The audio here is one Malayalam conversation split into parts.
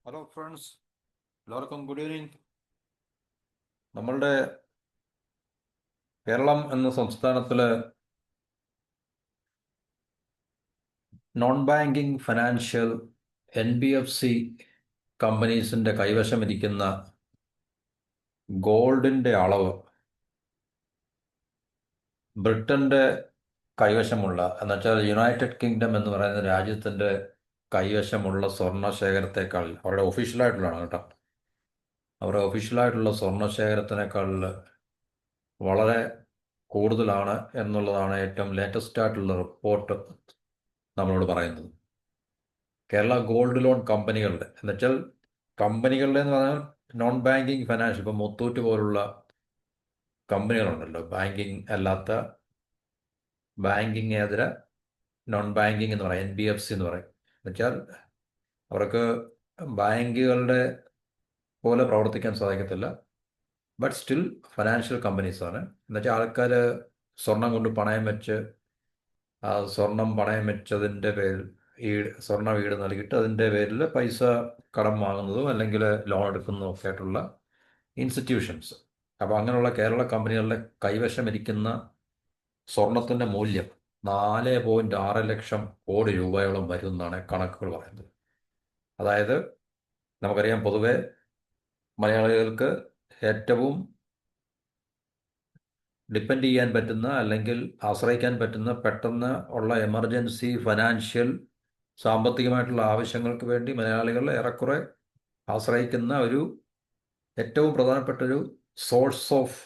ഹലോ ഫ്രണ്ട്സ്, എല്ലാവർക്കും ഗുഡ് ഈവനിങ്. നമ്മളുടെ കേരളം എന്ന സംസ്ഥാനത്തില് നോൺ ബാങ്കിങ് ഫിനാൻഷ്യൽ NBFC കമ്പനീസിന്റെ കൈവശമിരിക്കുന്ന ഗോൾഡിന്റെ അളവ് ബ്രിട്ടന്റെ കൈവശമുള്ള എന്നുവെച്ചാൽ യുണൈറ്റഡ് കിങ്ഡം എന്ന് പറയുന്ന രാജ്യത്തിന്റെ കൈവശമുള്ള സ്വർണ്ണ ശേഖരത്തെക്കാൾ അവരുടെ ഒഫീഷ്യലായിട്ടുള്ളതാണ് കേട്ടോ. അവരുടെ ഒഫീഷ്യലായിട്ടുള്ള സ്വർണ്ണ ശേഖരത്തിനേക്കാൾ വളരെ കൂടുതലാണ് എന്നുള്ളതാണ് ഏറ്റവും ലേറ്റസ്റ്റ് ആയിട്ടുള്ള റിപ്പോർട്ട് നമ്മളോട് പറയുന്നത്. കേരള ഗോൾഡ് ലോൺ കമ്പനികളുടെ എന്നുവെച്ചാൽ കമ്പനികളുടെ എന്ന് പറഞ്ഞാൽ നോൺ ബാങ്കിങ് ഫിനാൻഷ്യൽ, ഇപ്പം മുത്തൂറ്റ് പോലുള്ള കമ്പനികളുണ്ടല്ലോ, ബാങ്കിങ് അല്ലാത്ത, ബാങ്കിങ് ഏതര നോൺ ബാങ്കിങ് എന്ന് പറയും, NBFC എന്ന് പറയും. എന്നുവെച്ചാൽ അവർക്ക് ബാങ്കുകളുടെ പോലെ പ്രവർത്തിക്കാൻ സാധിക്കത്തില്ല, ബട്ട് സ്റ്റിൽ ഫിനാൻഷ്യൽ കമ്പനീസാണ്. എന്നുവെച്ചാൽ ആൾക്കാർ സ്വർണം കൊണ്ട് പണയം വെച്ച് ആ സ്വർണം പണയം വെച്ചതിൻ്റെ പേരിൽ ഈ സ്വർണ്ണ വീട് നൽകിയിട്ട് അതിൻ്റെ പേരിൽ പൈസ കടം വാങ്ങുന്നതും അല്ലെങ്കിൽ ലോൺ എടുക്കുന്നതും ഒക്കെ ആയിട്ടുള്ള ഇൻസ്റ്റിറ്റ്യൂഷൻസ്. അപ്പോൾ അങ്ങനെയുള്ള കേരള കമ്പനികളുടെ കൈവശമിരിക്കുന്ന സ്വർണത്തിൻ്റെ മൂല്യം 4.6 ലക്ഷം കോടി രൂപയോളം വരും എന്നാണ് കണക്കുകൾ പറയുന്നത്. അതായത് നമുക്കറിയാം, പൊതുവെ മലയാളികൾക്ക് ഏറ്റവും ഡിപ്പെൻഡ് ചെയ്യാൻ പറ്റുന്ന അല്ലെങ്കിൽ ആശ്രയിക്കാൻ പറ്റുന്ന പെട്ടെന്ന് ഉള്ള എമർജൻസി ഫിനാൻഷ്യൽ സാമ്പത്തികമായിട്ടുള്ള ആവശ്യങ്ങൾക്ക് വേണ്ടി മലയാളികൾ ഏറെക്കുറെ ആശ്രയിക്കുന്ന ഒരു ഏറ്റവും പ്രധാനപ്പെട്ട ഒരു സോഴ്സ് ഓഫ്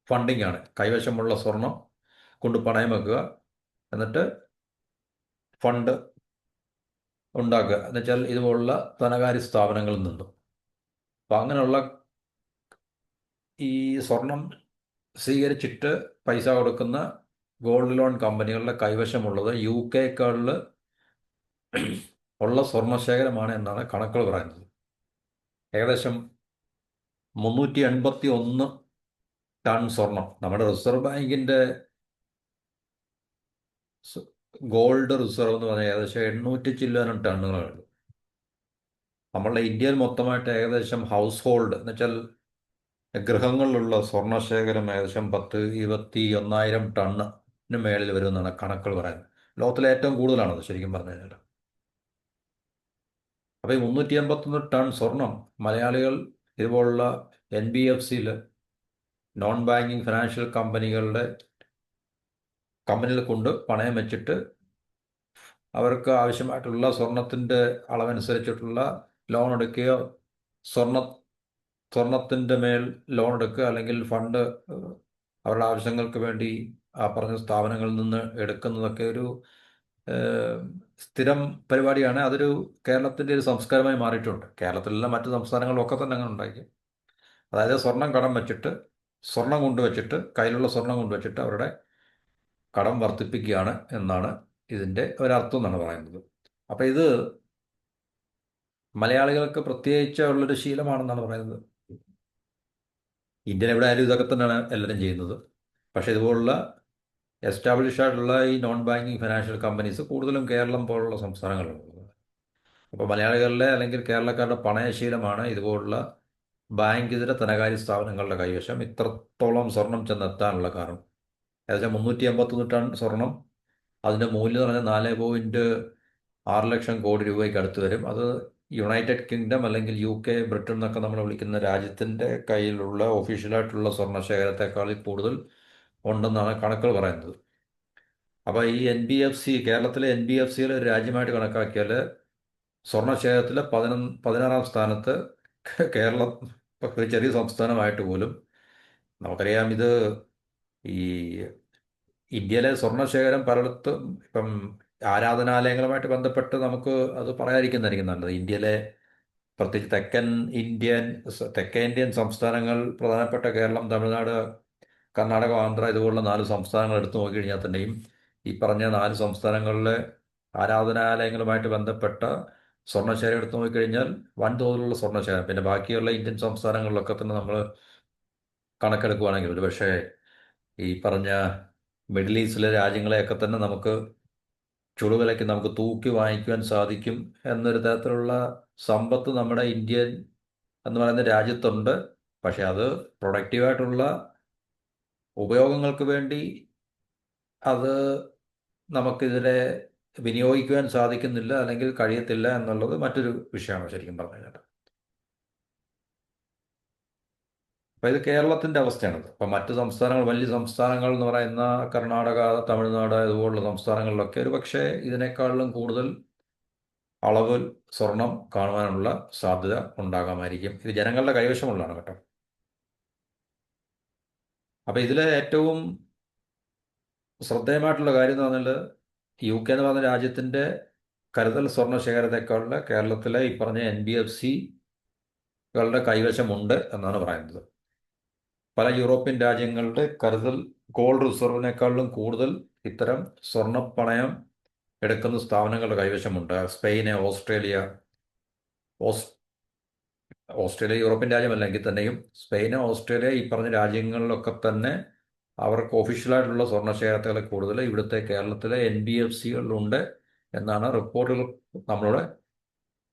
ഫണ്ടിങ് ആണ് കൈവശമുള്ള സ്വർണം കൊണ്ട് പണയം വെക്കുക, എന്നിട്ട് ഫണ്ട് ഉണ്ടാക്കുക. എന്നുവെച്ചാൽ ഇതുപോലുള്ള ധനകാര്യ സ്ഥാപനങ്ങളിൽ നിന്നും. അപ്പം അങ്ങനെയുള്ള ഈ സ്വർണം സ്വീകരിച്ചിട്ട് പൈസ കൊടുക്കുന്ന ഗോൾഡ് ലോൺ കമ്പനികളുടെ കൈവശമുള്ളത് UK ഉള്ള സ്വർണ്ണശേഖരമാണ് എന്നാണ് കണക്കുകൾ പറയുന്നത്. ഏകദേശം 381 ടൺ സ്വർണം. നമ്മുടെ റിസർവ് ബാങ്കിന്റെ ഗോൾഡ് റിസർവ് എന്ന് പറഞ്ഞാൽ ഏകദേശം 800 ചില്ലാനം ടണ്ണുകളുണ്ട്. നമ്മളുടെ ഇന്ത്യയിൽ മൊത്തമായിട്ട് ഏകദേശം ഹൗസ് ഹോൾഡ് എന്ന് വെച്ചാൽ ഗൃഹങ്ങളിലുള്ള സ്വർണ്ണശേഖരം ഏകദേശം 10-21,000 ടണ്ണിന് മേളിൽ വരുമെന്നാണ് കണക്കുകൾ പറയുന്നത്. ലോകത്തിലെ ഏറ്റവും കൂടുതലാണത് ശരിക്കും പറഞ്ഞു കഴിഞ്ഞാൽ. അപ്പോൾ ഈ 381 ടൺ സ്വർണം മലയാളികൾ ഇതുപോലുള്ള NBFCയിൽ, നോൺ ബാങ്കിങ് ഫിനാൻഷ്യൽ കമ്പനികൾ കൊണ്ട് പണയം വെച്ചിട്ട് അവർക്ക് ആവശ്യമായിട്ടുള്ള സ്വർണത്തിൻ്റെ അളവനുസരിച്ചിട്ടുള്ള ലോൺ എടുക്കുകയോ, സ്വർണ്ണ സ്വർണത്തിൻ്റെ മേൽ ലോൺ എടുക്കുക, അല്ലെങ്കിൽ ഫണ്ട് അവരുടെ ആവശ്യങ്ങൾക്ക് വേണ്ടി ആ പറഞ്ഞ സ്ഥാപനങ്ങളിൽ നിന്ന് എടുക്കുന്നതൊക്കെ ഒരു സ്ഥിരം പരിപാടിയാണ്. അതൊരു കേരളത്തിൻ്റെ ഒരു സംസ്കാരമായി മാറിയിട്ടുണ്ട്. കേരളത്തിലുള്ള മറ്റ് സംസ്ഥാനങ്ങളിലൊക്കെ തന്നെ അങ്ങനെ ഉണ്ടാക്കി. അതായത് സ്വർണം കടം വെച്ചിട്ട്, സ്വർണം കൊണ്ടുവച്ചിട്ട്, കയ്യിലുള്ള സ്വർണം കൊണ്ടുവച്ചിട്ട് അവരുടെ കടം വർദ്ധിപ്പിക്കുകയാണ് എന്നാണ് ഇതിൻ്റെ ഒരർത്ഥം എന്നാണ് പറയുന്നത്. അപ്പം ഇത് മലയാളികൾക്ക് പ്രത്യേകിച്ച് ഉള്ളൊരു ശീലമാണെന്നാണ് പറയുന്നത്. ഇന്ത്യൻ എവിടെ ആയാലും ഇതൊക്കെ തന്നെയാണ് എല്ലാവരും ചെയ്യുന്നത്. പക്ഷേ ഇതുപോലുള്ള എസ്റ്റാബ്ലിഷ് ആയിട്ടുള്ള ഈ നോൺ ബാങ്കിങ് ഫിനാൻഷ്യൽ കമ്പനീസ് കൂടുതലും കേരളം പോലുള്ള സംസ്ഥാനങ്ങളിലുള്ളത്. അപ്പോൾ മലയാളികളുടെ അല്ലെങ്കിൽ കേരളക്കാരുടെ പണയശീലമാണ് ഇതുപോലുള്ള ബാങ്ക് ഇതര ധനകാര്യ സ്ഥാപനങ്ങളുടെ കൈവശം ഇത്രത്തോളം സ്വർണം ചെന്നെത്താനുള്ള കാരണം. ഏകദേശം 381 ടൺ സ്വർണം, അതിൻ്റെ മൂല്യം എന്ന് പറഞ്ഞാൽ 4.6 ലക്ഷം കോടി രൂപയ്ക്ക് അടുത്ത് വരും. അത് യുണൈറ്റഡ് കിങ്ഡം അല്ലെങ്കിൽ UK, ബ്രിട്ടൻ എന്നൊക്കെ നമ്മൾ വിളിക്കുന്ന രാജ്യത്തിൻ്റെ കയ്യിലുള്ള ഒഫീഷ്യലായിട്ടുള്ള സ്വർണ്ണശേഖരത്തെക്കാൾ കൂടുതൽ ഉണ്ടെന്നാണ് കണക്കുകൾ പറയുന്നത്. അപ്പോൾ ഈ NBFC, കേരളത്തിലെ NBFCയിലെ ഒരു രാജ്യമായിട്ട് കണക്കാക്കിയാൽ സ്വർണ്ണശേഖരത്തിലെ 16-ാം സ്ഥാനത്ത് കേരളം, ഒരു ചെറിയ സംസ്ഥാനമായിട്ട് പോലും. നമുക്കറിയാം, ഇത് ഈ ഇന്ത്യയിലെ സ്വർണ്ണശേഖരം പലയിടത്തും ഇപ്പം ആരാധനാലയങ്ങളുമായിട്ട് ബന്ധപ്പെട്ട് നമുക്ക് അത് പറയാതിരിക്കുന്നതായിരിക്കും നല്ലത്. ഇന്ത്യയിലെ പ്രത്യേകിച്ച് തെക്കേ ഇന്ത്യൻ സംസ്ഥാനങ്ങൾ, പ്രധാനപ്പെട്ട കേരളം, തമിഴ്നാട്, കർണാടക, ആന്ധ്ര, ഇതുപോലുള്ള 4 സംസ്ഥാനങ്ങൾ എടുത്തു നോക്കിക്കഴിഞ്ഞാൽ തന്നെയും ഈ പറഞ്ഞ 4 സംസ്ഥാനങ്ങളിലെ ആരാധനാലയങ്ങളുമായിട്ട് ബന്ധപ്പെട്ട സ്വർണ്ണശേഖരം എടുത്തു നോക്കിക്കഴിഞ്ഞാൽ വൻതോതിലുള്ള സ്വർണ്ണശേഖരം. പിന്നെ ബാക്കിയുള്ള ഇന്ത്യൻ സംസ്ഥാനങ്ങളിലൊക്കെ തന്നെ നമ്മൾ കണക്കെടുക്കുകയാണെങ്കിൽ ഒരുപക്ഷേ, ഈ പറഞ്ഞ മിഡിൽ ഈസ്റ്റിലെ രാജ്യങ്ങളെയൊക്കെ തന്നെ നമുക്ക്, ചുളുവിലയ്ക്ക് നമുക്ക് തൂക്കി വാങ്ങിക്കുവാൻ സാധിക്കും എന്നൊരു തരത്തിലുള്ള സമ്പത്ത് നമ്മുടെ ഇന്ത്യൻ എന്ന് പറയുന്ന രാജ്യത്തുണ്ട്. പക്ഷെ അത് പ്രൊഡക്റ്റീവായിട്ടുള്ള ഉപയോഗങ്ങൾക്ക് വേണ്ടി അത് നമുക്കിതിനെ വിനിയോഗിക്കുവാൻ സാധിക്കുന്നില്ല, അല്ലെങ്കിൽ കഴിയത്തില്ല എന്നുള്ളത് മറ്റൊരു വിഷയമാണ് ശരിക്കും പറഞ്ഞു കഴിഞ്ഞാൽ. അപ്പം ഇത് കേരളത്തിൻ്റെ അവസ്ഥയാണിത്. അപ്പം മറ്റ് സംസ്ഥാനങ്ങൾ, വലിയ സംസ്ഥാനങ്ങൾ എന്ന് പറയുന്ന കർണാടക, തമിഴ്നാട് ഇതുപോലുള്ള സംസ്ഥാനങ്ങളിലൊക്കെ ഒരു പക്ഷേ ഇതിനേക്കാളിലും കൂടുതൽ അളവിൽ സ്വർണം കാണുവാനുള്ള സാധ്യത ഉണ്ടാകാമായിരിക്കും. ഇത് ജനങ്ങളുടെ കൈവശമുള്ളതാണ് കേട്ടോ. അപ്പം ഇതിലെ ഏറ്റവും ശ്രദ്ധേയമായിട്ടുള്ള കാര്യം എന്ന് പറഞ്ഞാൽ UK എന്ന് പറയുന്ന രാജ്യത്തിൻ്റെ കരുതൽ സ്വർണ്ണ ശേഖരത്തെക്കാളുള്ള കേരളത്തിലെ ഈ പറഞ്ഞ NBFCകളുടെ കൈവശമുണ്ട് എന്നാണ് പറയുന്നത്. പല യൂറോപ്യൻ രാജ്യങ്ങളുടെ കരുതൽ ഗോൾഡ് റിസർവിനേക്കാളിലും കൂടുതൽ ഇത്തരം സ്വർണ്ണപ്പണയം എടുക്കുന്ന സ്ഥാപനങ്ങളുടെ കൈവശമുണ്ട്. സ്പെയിന്, ഓസ് ഓസ്ട്രേലിയ യൂറോപ്യൻ രാജ്യമല്ലെങ്കിൽ തന്നെയും സ്പെയിന്, ഓസ്ട്രേലിയ ഈ പറഞ്ഞ രാജ്യങ്ങളിലൊക്കെ തന്നെ അവർക്ക് ഒഫീഷ്യലായിട്ടുള്ള സ്വർണ്ണശേഖരത്തേക്കാൾ കൂടുതൽ ഇവിടുത്തെ കേരളത്തിലെ NBFCകളിലുണ്ട് എന്നാണ് റിപ്പോർട്ടുകൾ നമ്മളോട്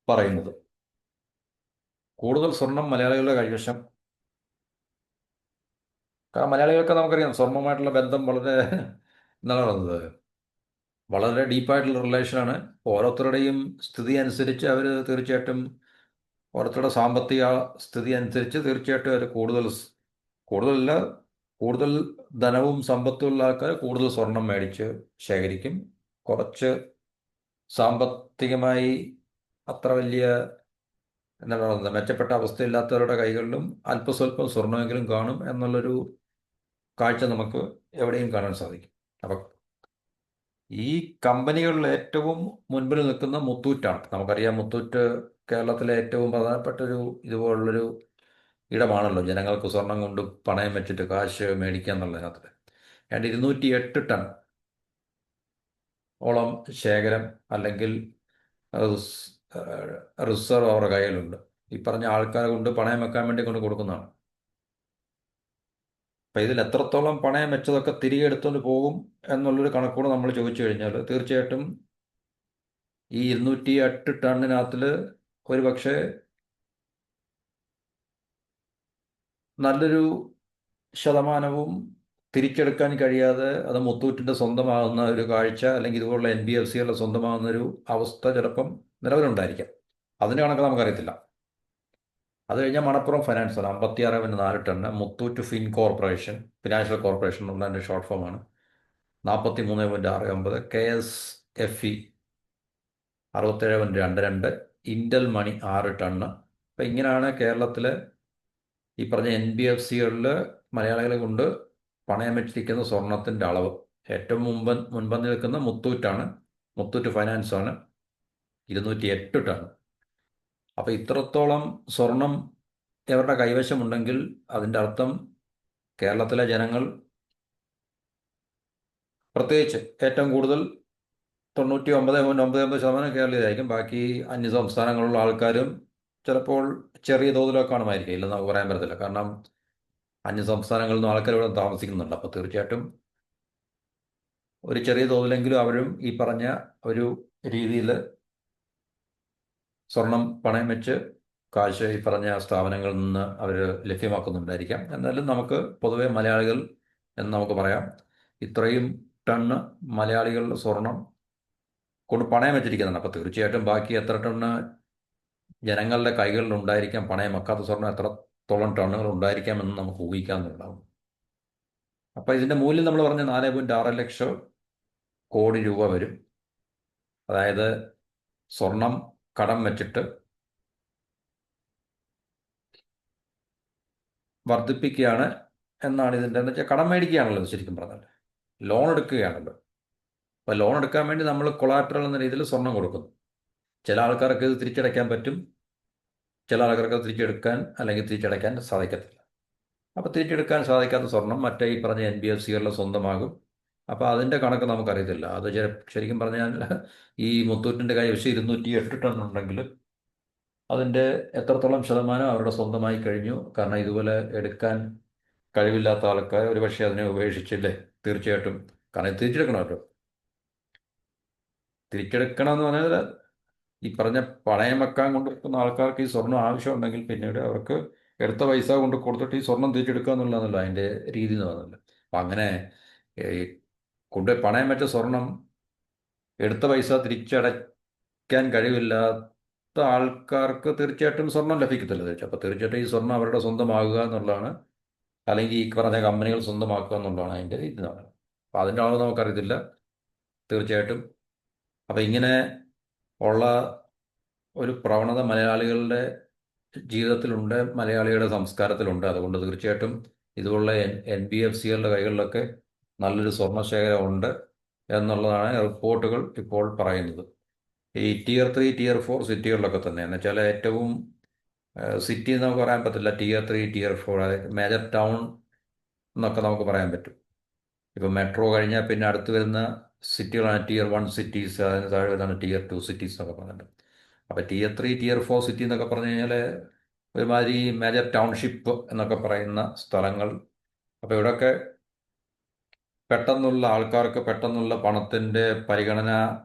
പറയുന്നത്. കൂടുതൽ സ്വർണം മലയാളികളുടെ കൈവശം, കാരണം മലയാളികൾക്ക് നമുക്കറിയാം സ്വർണ്ണവുമായിട്ടുള്ള ബന്ധം വളരെ എന്താണ് പറയുന്നത്, വളരെ ഡീപ്പായിട്ടുള്ള റിലേഷനാണ്. ഓരോരുത്തരുടെയും സ്ഥിതി അനുസരിച്ച് അവർ തീർച്ചയായിട്ടും, ഓരോരുത്തരുടെ സാമ്പത്തിക സ്ഥിതി അനുസരിച്ച് തീർച്ചയായിട്ടും അവർ കൂടുതലല്ല, കൂടുതൽ ധനവും സമ്പത്തുള്ള ആൾക്കാർ കൂടുതൽ സ്വർണം മേടിച്ച് ശേഖരിക്കും. കുറച്ച് സാമ്പത്തികമായി അത്ര വലിയ എന്താണ് പറയുന്നത് മെച്ചപ്പെട്ട അവസ്ഥയില്ലാത്തവരുടെ കൈകളിലും അല്പസ്വല്പം സ്വർണ്ണമെങ്കിലും കാണും എന്നുള്ളൊരു കാഴ്ച നമുക്ക് എവിടെയും കാണാൻ സാധിക്കും. അപ്പം ഈ കമ്പനികളിൽ ഏറ്റവും മുൻപിൽ നിൽക്കുന്ന മുത്തൂറ്റാണ്. നമുക്കറിയാം മുത്തൂറ്റ് കേരളത്തിലെ ഏറ്റവും പ്രധാനപ്പെട്ട ഒരു ഇതുപോലുള്ളൊരു ഇടമാണല്ലോ, ജനങ്ങൾക്ക് സ്വർണം കൊണ്ട് പണയം വെച്ചിട്ട് കാശ് മേടിക്കുക എന്നുള്ളതിനകത്ത്. ഏതാണ്ട് 208 ടൺ ഓളം ശേഖരം അല്ലെങ്കിൽ റിസർവ് അവരുടെ കയ്യിലുണ്ട്. ഈ പറഞ്ഞ ആൾക്കാരെ കൊണ്ട് പണയം വെക്കാൻ വേണ്ടി കൊണ്ട് കൊടുക്കുന്നതാണ്. അപ്പം ഇതിൽ എത്രത്തോളം പണയം വെച്ചതൊക്കെ തിരികെ എടുത്തുകൊണ്ട് പോകും എന്നുള്ളൊരു കണക്കൂടെ നമ്മൾ ചോദിച്ചു കഴിഞ്ഞാൽ തീർച്ചയായിട്ടും ഈ 208 ടണ്ണിനകത്തിൽ ഒരു പക്ഷേ നല്ലൊരു ശതമാനവും തിരിച്ചെടുക്കാൻ കഴിയാതെ അത് മുത്തൂറ്റിൻ്റെ സ്വന്തമാകുന്ന ഒരു കാഴ്ച, അല്ലെങ്കിൽ ഇതുപോലുള്ള NBFCകളുടെ സ്വന്തമാകുന്ന ഒരു അവസ്ഥ ചിലപ്പം നിലവിലുണ്ടായിരിക്കാം. അതിൻ്റെ കണക്ക് നമുക്കറിയത്തില്ല. അത് കഴിഞ്ഞാൽ മണപ്പുറം ഫിനാൻസാണ് 56.4 ടണ്ണ്, മുത്തൂറ്റ് ഫിനാൻഷ്യൽ കോർപ്പറേഷൻ ഉള്ളതിൻ്റെ ഷോർട്ട് ഫോമാണ് 43.69, KSFE 67.22, ഇന്റൽ മണി 6 ടണ്ണ്. അപ്പം ഇങ്ങനെയാണ് കേരളത്തിലെ ഈ പറഞ്ഞ NBFCകളിൽ മലയാളികളെ കൊണ്ട് പണയം വെച്ചിരിക്കുന്ന സ്വർണത്തിൻ്റെ അളവ്. ഏറ്റവും മുൻപന്തി നിൽക്കുന്ന മുത്തൂറ്റ് ഫൈനാൻസാണ് 208 ടൺ. അപ്പോൾ ഇത്രത്തോളം സ്വർണം ഇവരുടെ കൈവശമുണ്ടെങ്കിൽ അതിൻ്റെ അർത്ഥം കേരളത്തിലെ ജനങ്ങൾ, പ്രത്യേകിച്ച് ഏറ്റവും കൂടുതൽ 99.99% കേരളീയരായിരിക്കും. ബാക്കി അന്യ സംസ്ഥാനങ്ങളിലുള്ള ആൾക്കാരും ചിലപ്പോൾ ചെറിയ തോതിലൊക്കെ കാണുമായിരിക്കും, ഇല്ലെന്ന് നമുക്ക് പറയാൻ പറ്റത്തില്ല. കാരണം അന്യ സംസ്ഥാനങ്ങളിൽ നിന്നും ആൾക്കാർ ഇവിടെ താമസിക്കുന്നുണ്ട്. അപ്പോൾ തീർച്ചയായിട്ടും ഒരു ചെറിയ തോതിലെങ്കിലും അവരും ഈ പറഞ്ഞ ഒരു രീതിയിൽ സ്വർണം പണയം വെച്ച് കാശ് ഈ പറഞ്ഞ സ്ഥാപനങ്ങളിൽ നിന്ന് അവർ ലഭ്യമാക്കുന്നുണ്ടായിരിക്കാം. എന്നാലും നമുക്ക് പൊതുവെ മലയാളികൾ എന്ന് നമുക്ക് പറയാം, ഇത്രയും ടണ്ണ് മലയാളികളുടെ സ്വർണം കൊണ്ട് പണയം വെച്ചിരിക്കുന്നുണ്ട്. അപ്പോൾ തീർച്ചയായിട്ടും ബാക്കി എത്ര ടണ്ണ് ജനങ്ങളുടെ കൈകളിൽ ഉണ്ടായിരിക്കാം, പണയം വെക്കാത്ത സ്വർണം എത്രത്തോളം ടണ്ണുകൾ ഉണ്ടായിരിക്കാമെന്ന് നമുക്ക് ഊഹിക്കാവുന്നതുണ്ടാവും. അപ്പോൾ ഇതിൻ്റെ മൂല്യം നമ്മൾ പറഞ്ഞ 4.6 ലക്ഷം കോടി രൂപ വരും. അതായത് സ്വർണം കടം വെച്ചിട്ട് വർദ്ധിപ്പിക്കുകയാണ് എന്നാണ് ഇതിൻ്റെ, എന്ന് വെച്ചാൽ കടം മേടിക്കുകയാണല്ലോ ശരിക്കും പറഞ്ഞാൽ, ലോൺ എടുക്കുകയാണല്ലോ. അപ്പോൾ ലോൺ എടുക്കാൻ വേണ്ടി നമ്മൾ കൊളാറ്ററൽ എന്ന രീതിയിൽ സ്വർണം കൊടുക്കുന്നു. ചില ആൾക്കാർക്ക് ഇത് തിരിച്ചടയ്ക്കാൻ പറ്റും, ചില ആൾക്കാർക്ക് തിരിച്ചെടുക്കാൻ അല്ലെങ്കിൽ തിരിച്ചടയ്ക്കാൻ സാധിക്കത്തില്ല. അപ്പോൾ തിരിച്ചെടുക്കാൻ സാധിക്കാത്ത സ്വർണം മറ്റേ ഈ പറഞ്ഞ NBFCകളുടെ സ്വന്തമാകും. അപ്പോൾ അതിൻ്റെ കണക്ക് നമുക്കറിയത്തില്ല. അത് ശരിക്കും പറഞ്ഞാൽ ഈ മുത്തൂറ്റിൻ്റെ കൈവശം 208 ടൺ ഉണ്ടെങ്കിൽ അതിൻ്റെ എത്രത്തോളം ശതമാനം അവരുടെ സ്വന്തമായി കഴിഞ്ഞു. കാരണം ഇതുപോലെ എടുക്കാൻ കഴിവില്ലാത്ത ആൾക്കാർ ഒരുപക്ഷെ അതിനെ ഉപേക്ഷിച്ചില്ലേ, തീർച്ചയായിട്ടും, കാരണം ഇത് തിരിച്ചെടുക്കണമല്ലോ. തിരിച്ചെടുക്കണം എന്ന് പറഞ്ഞാൽ ഈ പറഞ്ഞ പണയം വെക്കാൻ കൊണ്ടുവെക്കുന്ന ആൾക്കാർക്ക് ഈ സ്വർണം ആവശ്യമുണ്ടെങ്കിൽ പിന്നീട് അവർക്ക് എടുത്ത പൈസ കൊണ്ട് കൊടുത്തിട്ട് ഈ സ്വർണം തിരിച്ചെടുക്കുക എന്നുള്ളതല്ല അതിൻ്റെ രീതി എന്ന് പറയുന്നത്. അപ്പം അങ്ങനെ ഈ പണയം വെച്ച സ്വർണം എടുത്ത പൈസ തിരിച്ചടയ്ക്കാൻ കഴിവില്ലാത്ത ആൾക്കാർക്ക് തീർച്ചയായിട്ടും സ്വർണം ലഭിക്കത്തില്ല തിരിച്ചു. അപ്പോൾ തീർച്ചയായിട്ടും ഈ സ്വർണം അവരുടെ സ്വന്തമാകുക എന്നുള്ളതാണ്, അല്ലെങ്കിൽ ഈ പറഞ്ഞ കമ്പനികൾ സ്വന്തമാക്കുക എന്നുള്ളതാണ് അതിൻ്റെ രീതി എന്ന് പറയുന്നത്. അപ്പോൾ അതിൻ്റെ അളവ് നമുക്കറിയത്തില്ല തീർച്ചയായിട്ടും. അപ്പം ഇങ്ങനെ ഉള്ള ഒരു പ്രവണത മലയാളികളുടെ ജീവിതത്തിലുണ്ട്, മലയാളികളുടെ സംസ്കാരത്തിലുണ്ട്. അതുകൊണ്ട് തീർച്ചയായിട്ടും ഇതുപോലുള്ള NBFC-കളുടെ കൈകളിലൊക്കെ നല്ലൊരു സ്വർണ്ണശേഖരം ഉണ്ട് എന്നുള്ളതാണ് റിപ്പോർട്ടുകൾ ഇപ്പോൾ പറയുന്നത്. ഈ Tier 3 Tier 4 സിറ്റികളിലൊക്കെ തന്നെ, എന്ന് വെച്ചാൽ ഏറ്റവും സിറ്റി എന്ന് നമുക്ക് പറയാൻ പറ്റില്ല, Tier 3 Tier 4 അതായത് മേജർ ടൗൺ എന്നൊക്കെ നമുക്ക് പറയാൻ പറ്റും. ഇപ്പം മെട്രോ കഴിഞ്ഞാൽ പിന്നെ അടുത്ത് വരുന്ന സിറ്റികളാണ് Tier 1 സിറ്റീസ്, അതിന് താഴെ വരുന്നതാണ് Tier 2 സിറ്റീസ് എന്നൊക്കെ പറഞ്ഞിട്ട്. അപ്പോൾ Tier 3 Tier 4 സിറ്റി എന്നൊക്കെ പറഞ്ഞു കഴിഞ്ഞാൽ ഒരുമാതിരി മേജർ ടൗൺഷിപ്പ് എന്നൊക്കെ പറയുന്ന സ്ഥലങ്ങൾ. അപ്പോൾ ഇവിടെയൊക്കെ പെട്ടെന്നുള്ള ആൾക്കാർക്ക് പെട്ടെന്നുള്ള പണത്തിൻ്റെ പരിഗണന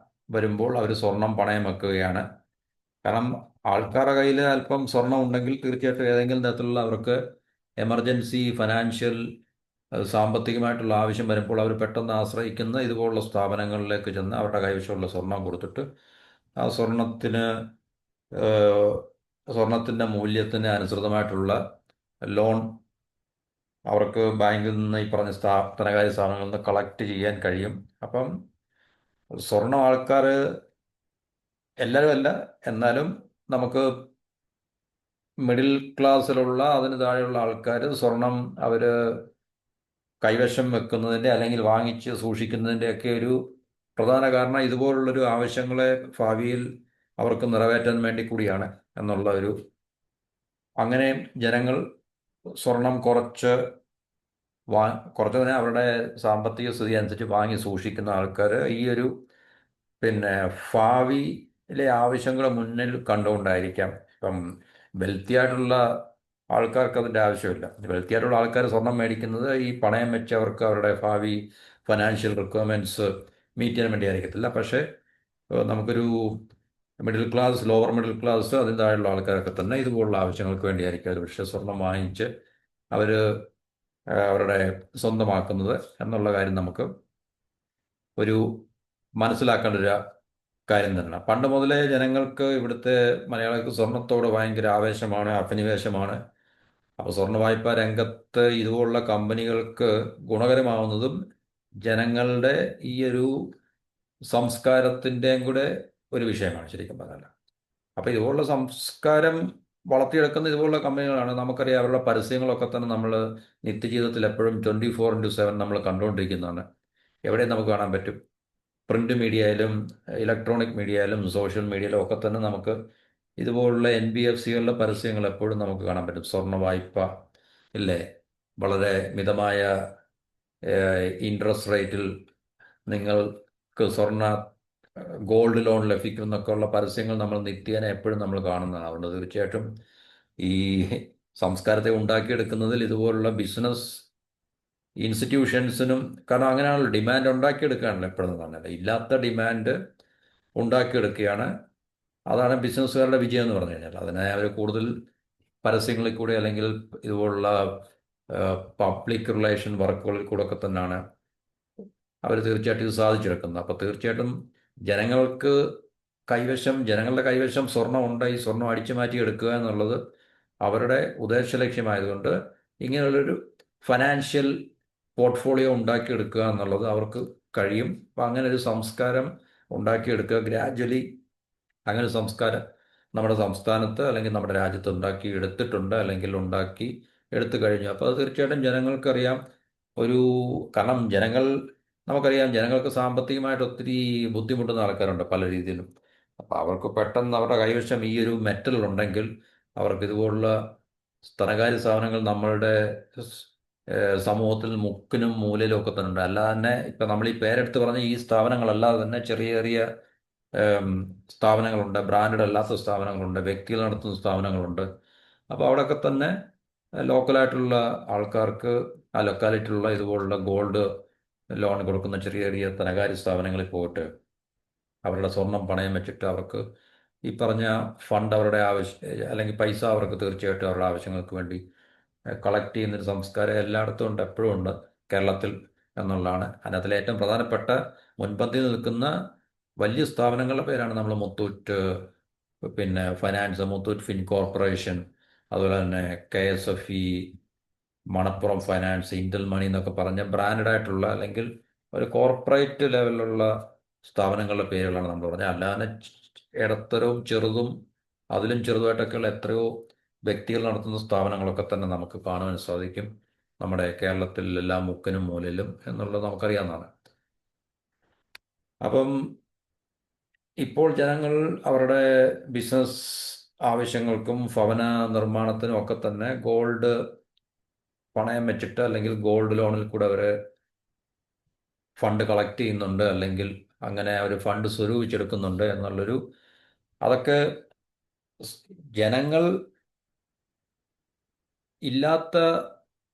വരുമ്പോൾ അവർ സ്വർണം പണയം വെക്കുകയാണ്. കാരണം ആൾക്കാരുടെ കയ്യിൽ അല്പം സ്വർണം ഉണ്ടെങ്കിൽ തീർച്ചയായിട്ടും ഏതെങ്കിലും തരത്തിലുള്ള അവർക്ക് എമർജൻസി ഫിനാൻഷ്യൽ സാമ്പത്തികമായിട്ടുള്ള ആവശ്യം വരുമ്പോൾ അവർ പെട്ടെന്ന് ആശ്രയിക്കുന്ന ഇതുപോലുള്ള സ്ഥാപനങ്ങളിലേക്ക് ചെന്ന് അവരുടെ കൈവശമുള്ള സ്വർണം കൊടുത്തിട്ട് ആ സ്വർണത്തിൻ്റെ മൂല്യത്തിന് അനുസൃതമായിട്ടുള്ള ലോൺ അവർക്ക് ബാങ്കിൽ നിന്ന് ഈ പറഞ്ഞ ധനകാര്യ സ്ഥാപനങ്ങളിൽ നിന്ന് കളക്ട് ചെയ്യാൻ കഴിയും. അപ്പം സ്വർണം ആൾക്കാർ എല്ലാവരും അല്ല, എന്നാലും നമുക്ക് മിഡിൽ ക്ലാസ്സിലുള്ള അതിന് താഴെയുള്ള ആൾക്കാർ സ്വർണം അവർ കൈവശം വെക്കുന്നതിൻ്റെ അല്ലെങ്കിൽ വാങ്ങിച്ച് സൂക്ഷിക്കുന്നതിൻ്റെയൊക്കെ ഒരു പ്രധാന കാരണം ഇതുപോലുള്ളൊരു ആവശ്യങ്ങളെ ഭാവിയിൽ അവർക്ക് നിറവേറ്റാൻ വേണ്ടി കൂടിയാണ് എന്നുള്ള ഒരു, അങ്ങനെ ജനങ്ങൾ സ്വർണം കുറച്ച് തന്നെ അവരുടെ സാമ്പത്തിക സ്ഥിതി അനുസരിച്ച് വാങ്ങി സൂക്ഷിക്കുന്ന ആൾക്കാർ ഈ ഒരു പിന്നെ ഭാവിയിലെ ആവശ്യങ്ങൾ മുന്നിൽ കണ്ടുകൊണ്ടായിരിക്കാം. ഇപ്പം വെൽത്തി ആയിട്ടുള്ള ആൾക്കാർക്ക് അതിൻ്റെ ആവശ്യമില്ല. വെൽത്തി ആയിട്ടുള്ള ആൾക്കാർ സ്വർണം മേടിക്കുന്നത് ഈ പണയം വെച്ച് അവർക്ക് അവരുടെ ഭാവി ഫിനാൻഷ്യൽ റിക്വയർമെൻറ്റ്സ് മീറ്റ് ചെയ്യാൻ വേണ്ടി ആയിരിക്കത്തില്ല. പക്ഷേ നമുക്കൊരു middle class, lower middle class, അതിന് താഴെയുള്ള ആൾക്കാരൊക്കെ തന്നെ ഇതുപോലുള്ള ആവശ്യങ്ങൾക്ക് വേണ്ടിയായിരിക്കും അവർ പക്ഷേ സ്വർണം വാങ്ങിച്ച് അവർ അവരുടെ സ്വന്തമാക്കുന്നത് എന്നുള്ള കാര്യം നമുക്ക് ഒരു മനസ്സിലാക്കേണ്ട ഒരു കാര്യം തന്നെയാണ്. പണ്ട് മുതലേ ജനങ്ങൾക്ക്, ഇവിടുത്തെ മലയാളികൾക്ക് സ്വർണത്തോട് ഭയങ്കര ആവേശമാണ്, അഭിനിവേശമാണ്. അപ്പോൾ സ്വർണ്ണ വായ്പാ രംഗത്ത് ഇതുപോലുള്ള കമ്പനികൾക്ക് ഗുണകരമാവുന്നതും ജനങ്ങളുടെ ഈ ഒരു സംസ്കാരത്തിൻ്റെയും കൂടെ ഒരു വിഷയമാണ് ശരിക്കും പറഞ്ഞാൽ. അപ്പോൾ ഇതുപോലുള്ള സംസ്കാരം വളർത്തിയെടുക്കുന്ന ഇതുപോലുള്ള കമ്പനികളാണ്. നമുക്കറിയാം അവരുടെ പരസ്യങ്ങളൊക്കെ തന്നെ നമ്മൾ നിത്യജീവിതത്തിൽ എപ്പോഴും 24/7 നമ്മൾ കണ്ടുകൊണ്ടിരിക്കുന്നതാണ്. എവിടെയും നമുക്ക് കാണാൻ പറ്റും. പ്രിൻ്റ് മീഡിയയിലും ഇലക്ട്രോണിക് മീഡിയയിലും സോഷ്യൽ മീഡിയയിലും ഒക്കെ തന്നെ നമുക്ക് ഇതുപോലുള്ള NBFC-കളുടെ പരസ്യങ്ങൾ എപ്പോഴും നമുക്ക് കാണാൻ പറ്റും. സ്വർണ്ണ വായ്പ ഇല്ലേ, വളരെ മിതമായ ഇൻട്രസ്റ്റ് റേറ്റിൽ നിങ്ങൾക്ക് ഗോൾഡ് ലോൺ ലഭിക്കും എന്നൊക്കെ ഉള്ള പരസ്യങ്ങൾ നമ്മൾ നിത്യേന എപ്പോഴും നമ്മൾ കാണുന്നതാണ്. അതുകൊണ്ട് തീർച്ചയായിട്ടും ഈ സംസ്കാരത്തെ ഉണ്ടാക്കിയെടുക്കുന്നതിൽ ഇതുപോലുള്ള ബിസിനസ് ഇൻസ്റ്റിറ്റ്യൂഷൻസിനും, കാരണം അങ്ങനെയാണല്ലോ ഡിമാൻഡ് ഉണ്ടാക്കിയെടുക്കുകയാണല്ലോ എപ്പോഴും പറഞ്ഞത്. ഇല്ലാത്ത ഡിമാൻഡ് ഉണ്ടാക്കിയെടുക്കുകയാണ്. അതാണ് ബിസിനസ്സുകാരുടെ വിജയം എന്ന് പറഞ്ഞു കഴിഞ്ഞാൽ. അതിനെ അവർ കൂടുതൽ പരസ്യങ്ങളിൽ കൂടെ അല്ലെങ്കിൽ ഇതുപോലുള്ള പബ്ലിക് റിലേഷൻ വർക്കുകളിൽ കൂടെ ഒക്കെ തന്നെയാണ് അവർ തീർച്ചയായിട്ടും ഇത് സാധിച്ചെടുക്കുന്നത്. അപ്പോൾ തീർച്ചയായിട്ടും ജനങ്ങളുടെ കൈവശം സ്വർണം ഉണ്ട്, ഈ സ്വർണം അടിച്ചു മാറ്റി എടുക്കുക എന്നുള്ളത് അവരുടെ ഉദ്ദേശ ലക്ഷ്യമായതുകൊണ്ട് ഇങ്ങനെയുള്ളൊരു ഫിനാൻഷ്യൽ പോർട്ട്ഫോളിയോ ഉണ്ടാക്കിയെടുക്കുക എന്നുള്ളത് അവർക്ക് കഴിയും. അപ്പം അങ്ങനെ ഒരു സംസ്കാരം ഉണ്ടാക്കിയെടുക്കുക ഗ്രാജ്വലി, അങ്ങനെ ഒരു സംസ്കാരം നമ്മുടെ സംസ്ഥാനത്ത് അല്ലെങ്കിൽ നമ്മുടെ രാജ്യത്ത് ഉണ്ടാക്കി എടുത്തിട്ടുണ്ട്, അല്ലെങ്കിൽ ഉണ്ടാക്കി എടുത്തു കഴിഞ്ഞു. അപ്പോൾ അത് തീർച്ചയായിട്ടും ജനങ്ങൾക്കറിയാം. കാരണം നമുക്കറിയാം ജനങ്ങൾക്ക് സാമ്പത്തികമായിട്ട് ഒത്തിരി ബുദ്ധിമുട്ടുന്ന ആൾക്കാരുണ്ട് പല രീതിയിലും. അപ്പോൾ അവർക്ക് പെട്ടെന്ന് അവരുടെ കൈവശം ഈ ഒരു മെറ്റൽ ഉണ്ടെങ്കിൽ അവർക്ക് ഇതുപോലുള്ള ധനകാര്യ സ്ഥാപനങ്ങൾ നമ്മളുടെ സമൂഹത്തിൽ മുക്കിനും മൂലയിലും ഒക്കെ തന്നെ ഉണ്ട്. അല്ലാതെ തന്നെ ഇപ്പം നമ്മൾ ഈ പേരെടുത്ത് പറഞ്ഞ ഈ സ്ഥാപനങ്ങളല്ലാതെ തന്നെ ചെറിയ ചെറിയ സ്ഥാപനങ്ങളുണ്ട്, ബ്രാൻഡഡ് അല്ലാത്ത സ്ഥാപനങ്ങളുണ്ട്, വ്യക്തികൾ നടത്തുന്ന സ്ഥാപനങ്ങളുണ്ട്. അപ്പോൾ അവിടെയൊക്കെ തന്നെ ലോക്കലായിട്ടുള്ള ആൾക്കാർക്ക് ആ ലൊക്കാലിറ്റിയിലുള്ള ഇതുപോലുള്ള ഗോൾഡ് ലോൺ കൊടുക്കുന്ന ചെറിയ ചെറിയ ധനകാര്യ സ്ഥാപനങ്ങളിൽ പോയിട്ട് അവരുടെ സ്വർണം പണയം വെച്ചിട്ട് അവർക്ക് ഈ പറഞ്ഞ ഫണ്ട് അവരുടെ ആവശ്യം അല്ലെങ്കിൽ പൈസ അവർക്ക് തീർച്ചയായിട്ടും അവരുടെ ആവശ്യങ്ങൾക്ക് വേണ്ടി കളക്ട് ചെയ്യുന്നൊരു സംസ്കാരം എല്ലായിടത്തും ഉണ്ട്, എപ്പോഴും ഉണ്ട് കേരളത്തിൽ എന്നുള്ളതാണ്. അതിനകത്തിലെ ഏറ്റവും പ്രധാനപ്പെട്ട മുൻപന്തിയിൽ നിൽക്കുന്ന വലിയ സ്ഥാപനങ്ങളുടെ പേരാണ് നമ്മൾ മുത്തൂറ്റ്, പിന്നെ ഫൈനാൻസ്, മുത്തൂറ്റ് ഫിൻ കോർപ്പറേഷൻ, അതുപോലെ തന്നെ KSFE, മണപ്പുറം ഫൈനാൻസ്, ഇന്റൽ മണി എന്നൊക്കെ പറഞ്ഞ ബ്രാൻഡഡ് ആയിട്ടുള്ള അല്ലെങ്കിൽ ഒരു കോർപ്പറേറ്റ് ലെവലിലുള്ള സ്ഥാപനങ്ങളുടെ പേരുകളാണ് നമ്മൾ പറഞ്ഞത്. അല്ലാതെ ഇടത്തരവും ചെറുതും അതിലും ചെറുതായിട്ടൊക്കെയുള്ള എത്രയോ വ്യക്തികൾ നടത്തുന്ന സ്ഥാപനങ്ങളൊക്കെ തന്നെ നമുക്ക് കാണുവാൻ സാധിക്കും നമ്മുടെ കേരളത്തിൽ എല്ലാ മുക്കിനും മൂലയിലും എന്നുള്ളത് നമുക്കറിയാവുന്നതാണ്. അപ്പം ഇപ്പോൾ ജനങ്ങൾ അവരുടെ ബിസിനസ് ആവശ്യങ്ങൾക്കും ഭവന നിർമ്മാണത്തിനും ഒക്കെ തന്നെ ഗോൾഡ് പണയം വെച്ചിട്ട് അല്ലെങ്കിൽ ഗോൾഡ് ലോണിൽ കൂടെ അവർ ഫണ്ട് കളക്ട് ചെയ്യുന്നുണ്ട്, അല്ലെങ്കിൽ അങ്ങനെ അവർ ഫണ്ട് സ്വരൂപിച്ചെടുക്കുന്നുണ്ട് എന്നുള്ളൊരു, അതൊക്കെ ജനങ്ങൾ ഇല്ലാത്ത